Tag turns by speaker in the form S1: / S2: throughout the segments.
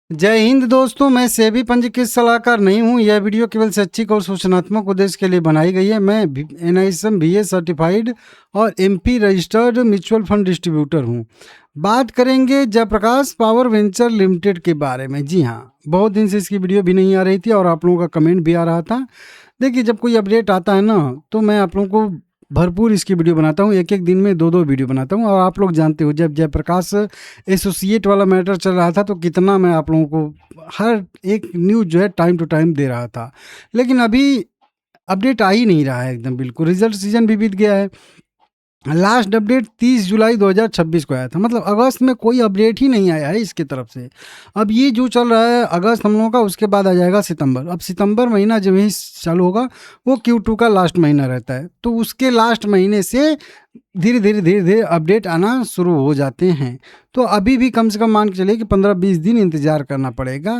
S1: जय हिंद दोस्तों, मैं सेबी पंजीकृत सलाहकार नहीं हूँ। यह वीडियो केवल शैक्षिक और सूचनात्मक उद्देश्य के लिए बनाई गई है। मैं NISM BA सर्टिफाइड और MP registered mutual fund distributor हूँ। बात करेंगे जयप्रकाश पावर वेंचर लिमिटेड के बारे में। जी हाँ, बहुत दिन से इसकी वीडियो भी नहीं आ रही थी और आप लोगों का कमेंट भी आ रहा था। देखिए, जब कोई अपडेट आता है ना, तो मैं आप लोगों को भरपूर इसकी वीडियो बनाता हूँ। एक दिन में दो वीडियो बनाता हूँ। और आप लोग जानते हो, जब जयप्रकाश एसोसिएट वाला मैटर चल रहा था तो कितना मैं आप लोगों को हर एक न्यूज़ जो है टाइम टू टाइम दे रहा था। लेकिन अभी अपडेट आ ही नहीं रहा है एकदम बिल्कुल। रिजल्ट सीजन भी बीत गया है। लास्ट अपडेट 30 जुलाई 2026 को आया था, मतलब अगस्त में कोई अपडेट ही नहीं आया है इसके तरफ से। अब ये जो चल रहा है अगस्त हम लोगों का, उसके बाद आ जाएगा सितंबर। अब सितंबर महीना जब ही चालू होगा, वो Q2 का लास्ट महीना रहता है, तो उसके लास्ट महीने से धीरे धीरे अपडेट आना शुरू हो जाते हैं। तो अभी भी कम से कम मान के चलिए कि 15-20 दिन इंतज़ार करना पड़ेगा।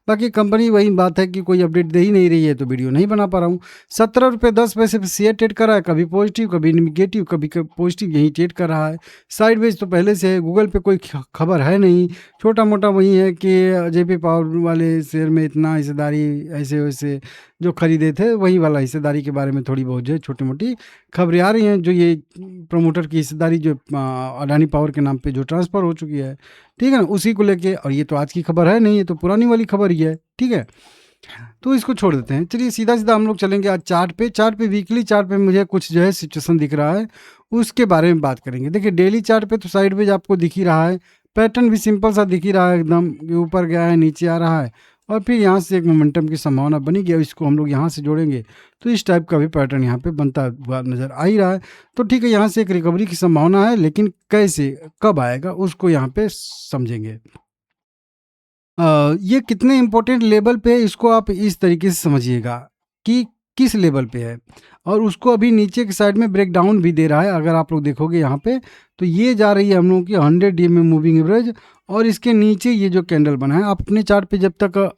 S1: बाकी कंपनी वही बात है कि कोई अपडेट दे ही नहीं रही है, तो वीडियो नहीं बना पा रहा हूँ। 17 रुपये 10 पैसे पे शेयर ट्रेड कर रहा है, कभी पॉजिटिव कभी निगेटिव, कभी पॉजिटिव यही ट्रेड कर रहा है। साइडवेज तो पहले से है। गूगल पे कोई खबर है नहीं। छोटा मोटा वही है कि JP पावर वाले शेयर में इतना हिस्सेदारी, ऐसे वैसे जो खरीदे थे वही वाला हिस्सेदारी के बारे में थोड़ी बहुत जो है छोटी मोटी खबरें आ रही हैं। जो ये प्रमोटर की हिस्सेदारी जो अडानी पावर के नाम पे जो ट्रांसफ़र हो चुकी है, ठीक है ना, उसी को लेके। और ये तो आज की खबर है नहीं, ये तो पुरानी वाली खबर ही है, ठीक है। तो इसको छोड़ देते हैं। चलिए सीधा हम लोग चलेंगे आज चार्ट पे वीकली चार्ट पे मुझे कुछ जो है सिचुएशन दिख रहा है, उसके बारे में बात करेंगे। देखिए, डेली चार्ट पे तो साइडवेज आपको दिख ही रहा है। पैटर्न भी सिंपल सा दिख ही रहा है, एकदम ऊपर गया है, नीचे आ रहा है, और फिर यहाँ से एक मोमेंटम की संभावना बनी गया। इसको हम लोग यहाँ से जोड़ेंगे तो इस टाइप का भी पैटर्न यहाँ पे बनता हुआ नज़र आ ही रहा है। तो ठीक है, यहाँ से एक रिकवरी की संभावना है, लेकिन कैसे कब आएगा उसको यहाँ पे समझेंगे। ये कितने इम्पोर्टेंट लेवल पे है, इसको आप इस तरीके से समझिएगा कि किस लेवल पे है, और उसको अभी नीचे की साइड में ब्रेक डाउन भी दे रहा है। अगर आप लोग देखोगे यहाँ पे, तो ये जा रही है हम लोगों की 100 DMA मूविंग एवरेज, और इसके नीचे ये जो कैंडल बना है, आप अपने चार्ट पे जब तक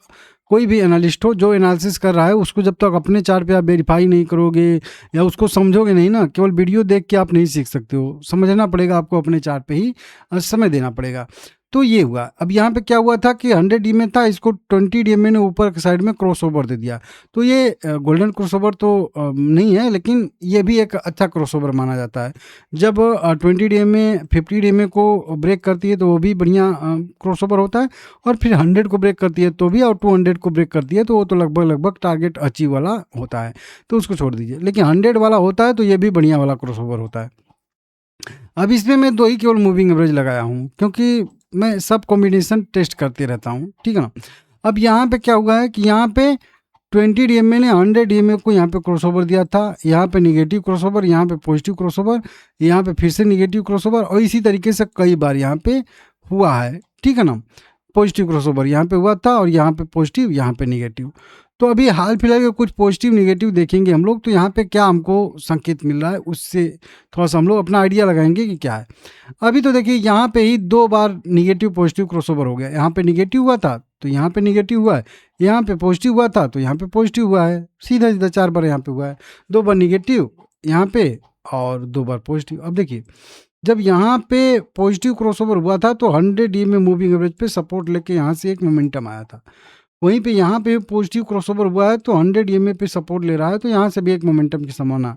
S1: कोई भी एनालिस्ट हो जो एनालिसिस कर रहा है, उसको जब तक अपने चार्ट पे आप वेरीफाई नहीं करोगे या उसको समझोगे नहीं ना, केवल वीडियो देख के आप नहीं सीख सकते हो। समझना पड़ेगा आपको, अपने चार्ट पे ही समय देना पड़ेगा। तो ये हुआ। अब यहाँ पे क्या हुआ था कि 100 DMA था, इसको 20 DMA ने ऊपर की साइड में क्रॉसओवर दे दिया। तो ये गोल्डन क्रॉसओवर तो नहीं है, लेकिन ये भी एक अच्छा क्रॉसओवर माना जाता है। जब 20 DMA 50 DMA को ब्रेक करती है तो वो भी बढ़िया क्रॉसओवर होता है, और फिर 100 को ब्रेक करती है तो भी, और 200 को ब्रेक करती है तो वो तो लगभग टारगेट अचीव वाला होता है, तो उसको छोड़ दीजिए। लेकिन 100 वाला होता है तो ये भी बढ़िया वाला क्रॉसओवर होता है। अब इसमें मैं 2 ही केवल मूविंग एवरेज लगाया हूँ, क्योंकि मैं सब कॉम्बिनेशन टेस्ट करते रहता हूँ, ठीक है ना। अब यहाँ पे क्या हुआ है कि यहाँ पे 20 DMA ने 100 DMA को यहाँ पे क्रॉसओवर दिया था। यहाँ पे निगेटिव क्रॉसओवर, यहाँ पे पॉजिटिव क्रॉसओवर, यहाँ पे फिर से निगेटिव क्रॉसओवर, और इसी तरीके से कई बार यहाँ पे हुआ है, ठीक है ना। पॉजिटिव क्रॉसओवर यहाँ पे हुआ था, और यहाँ पे पॉजिटिव, यहाँ पे निगेटिव। तो अभी हाल फिलहाल के कुछ पॉजिटिव निगेटिव देखेंगे हम लोग, तो यहाँ पे क्या हमको संकेत मिल रहा है उससे थोड़ा सा हम लोग अपना आइडिया लगाएंगे कि क्या है। अभी तो देखिए, यहाँ पे ही 2 बार निगेटिव पॉजिटिव क्रॉसओवर हो गया। यहाँ पे निगेटिव हुआ था तो यहाँ पे निगेटिव हुआ है, यहाँ पे पॉजिटिव हुआ था तो यहाँ पे पॉजिटिव हुआ है। सीधा 4 बार यहाँ पे हुआ है, 2 बार निगेटिव यहाँ पे और 2 बार पॉजिटिव। अब देखिए, जब यहाँ पे पॉजिटिव क्रॉसओवर हुआ था तो 100 DMA मूविंग एवरेज पे सपोर्ट लेके यहाँ से एक मोमेंटम आया था। वहीं पे यहाँ पे पॉजिटिव क्रॉसओवर हुआ है तो 100 DMA पे सपोर्ट ले रहा है, तो यहाँ से भी एक मोमेंटम की संभावना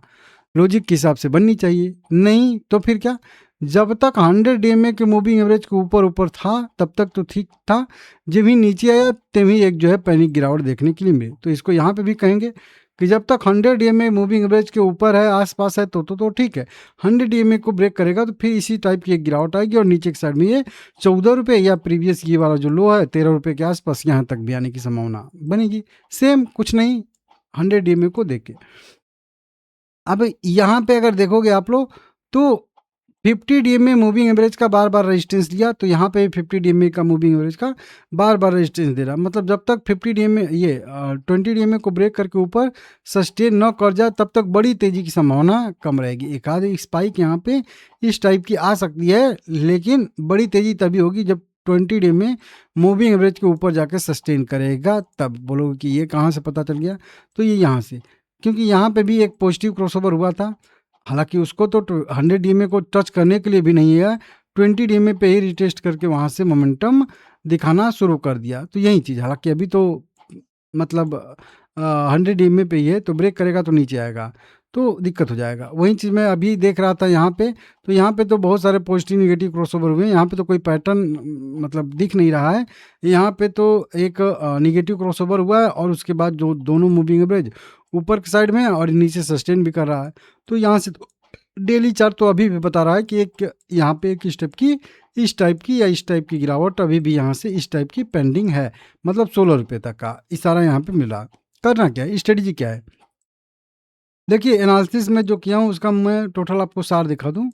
S1: लॉजिक के हिसाब से बननी चाहिए। नहीं तो फिर क्या, जब तक 100 DMA के मूविंग एवरेज के ऊपर था तब तक तो ठीक था। जब ही नीचे आया तब ही एक जो है पैनिक गिरावट देखने के लिए मिली। तो इसको यहाँ पे भी कहेंगे कि जब तक 100 DMA मूविंग एवरेज के ऊपर है, आसपास है, तो ठीक है। 100 DMA को ब्रेक करेगा तो फिर इसी टाइप की एक गिरावट आएगी, और नीचे की साइड में ये 14 रुपये या प्रीवियस ये वाला जो लो है 13 रुपये के आसपास, यहाँ तक भी आने की संभावना बनेगी। सेम कुछ नहीं, 100 DMA को देख के। अब यहाँ पे अगर देखोगे आप लोग, तो 50 DMA मूविंग एवरेज का बार बार रेजिस्टेंस दिया, तो यहाँ पे 50 DMA का मूविंग एवरेज का बार बार रेजिस्टेंस दे रहा। मतलब जब तक 50 DMA ये 20 DMA को ब्रेक करके ऊपर सस्टेन न कर जाए तब तक बड़ी तेज़ी की संभावना कम रहेगी। एक आध स्पाइक यहाँ पे इस टाइप की आ सकती है, लेकिन बड़ी तेज़ी तभी होगी जब 20 DMA मूविंग एवरेज के ऊपर जाके सस्टेन करेगा। तब बोलोगे कि ये कहाँ से पता चल गया, तो ये यहाँ से, क्योंकि यहाँ पे भी एक पॉजिटिव क्रॉसओवर हुआ था। हालांकि उसको तो 100 DMA को टच करने के लिए भी नहीं है, 20 DMA पे ही रिटेस्ट करके वहाँ से मोमेंटम दिखाना शुरू कर दिया। तो यही चीज़, हालाँकि अभी तो मतलब 100 ईएमए पे ही है, तो ब्रेक करेगा तो नीचे आएगा, तो दिक्कत हो जाएगा। वही चीज़ मैं अभी देख रहा था यहाँ पे, तो यहाँ पे तो बहुत सारे पॉजिटिव नेगेटिव क्रॉसओवर हुए हैं। यहाँ पे तो कोई पैटर्न मतलब दिख नहीं रहा है। यहाँ पे तो एक नेगेटिव क्रॉसओवर हुआ है और उसके बाद जो दोनों मूविंग एवरेज ऊपर की साइड में है और नीचे सस्टेन भी कर रहा है। तो यहाँ से तो डेली चार्ट तो अभी भी बता रहा है कि एक यहाँ पे एक स्टेप की इस टाइप की या इस टाइप की गिरावट अभी भी यहाँ से इस टाइप की पेंडिंग है, मतलब 16 रुपये तक का इशारा यहाँ पे मिला। करना क्या है, स्ट्रेटजी क्या है? देखिए, एनालिसिस में जो किया हूँ उसका मैं टोटल आपको सार दिखा दूँ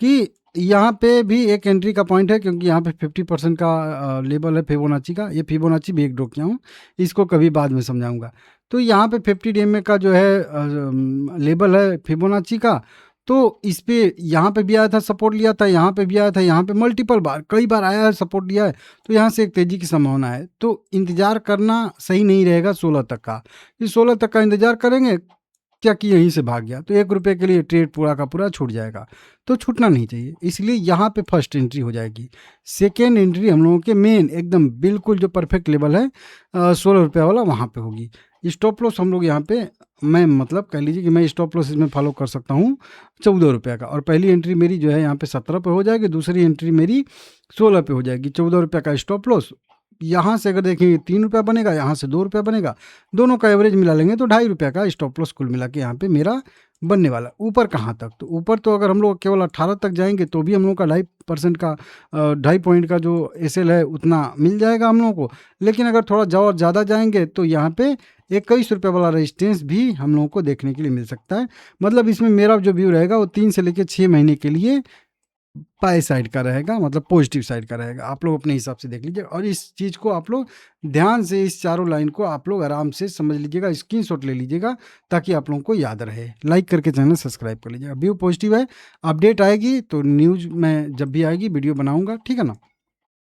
S1: कि यहाँ पे भी एक एंट्री का पॉइंट है, क्योंकि यहाँ पे 50% का लेवल है फिबोनाची का। ये फिबोनाची भी एक ड्रॉ किया हूँ, इसको कभी बाद में समझाऊंगा। तो यहाँ पे 50 डीएमए का जो है लेवल है फिबोनाची का, तो इस पे यहाँ पे भी आया था, सपोर्ट लिया था, यहाँ पे भी आया था, यहाँ पे मल्टीपल बार कई बार आया है, सपोर्ट लिया है। तो यहाँ से एक तेजी की संभावना है, तो इंतजार करना सही नहीं रहेगा 16 तक का। कि 16 तक का इंतजार करेंगे क्या कि यहीं से भाग गया तो 1 रुपये के लिए ट्रेड पूरा का पूरा छूट जाएगा, तो छूटना नहीं चाहिए। इसलिए यहाँ पे फर्स्ट एंट्री हो जाएगी। सेकेंड एंट्री हम लोगों के मेन एकदम बिल्कुल जो परफेक्ट लेवल है 16 रुपये वाला, वहाँ पे होगी। स्टॉप लॉस हम लोग यहाँ पे, मैं मतलब कह लीजिए कि मैं स्टॉप लॉस इसमें फॉलो कर सकता हूँ 14 रुपये का। और पहली एंट्री मेरी जो है यहाँ पे 17 पे हो जाएगी, दूसरी एंट्री मेरी 16 पे हो जाएगी। 14 रुपये का स्टॉप लॉस। यहाँ से अगर देखेंगे 3 रुपया बनेगा, यहाँ से 2 रुपया बनेगा, दोनों का एवरेज मिला लेंगे तो 2.5 रुपये का स्टॉप लॉस कुल मिला के यहाँ पे मेरा बनने वाला। ऊपर कहाँ तक, तो ऊपर तो अगर हम लोग केवल 18 तक जाएंगे तो भी हम लोग का 2.5% का 2.5 पॉइंट का जो एसएल है उतना मिल जाएगा हम लोगों को। लेकिन अगर थोड़ा और ज़्यादा जाएंगे तो यहाँ पे 21 रुपये वाला रेजिस्टेंस भी हम लोगों को देखने के लिए मिल सकता है। मतलब इसमें मेरा जो व्यू रहेगा वो 3 से लेकर 6 महीने के लिए बाय साइड का रहेगा, मतलब पॉजिटिव साइड का रहेगा। आप लोग अपने हिसाब से देख लीजिए और इस चीज़ को आप लोग ध्यान से, इस चारों लाइन को आप लोग आराम से समझ लीजिएगा, स्क्रीनशॉट ले लीजिएगा ताकि आप लोगों को याद रहे। लाइक करके चैनल सब्सक्राइब कर लीजिएगा। व्यू पॉजिटिव है, अपडेट आएगी तो न्यूज़ में जब भी आएगी वीडियो बनाऊंगा, ठीक है ना।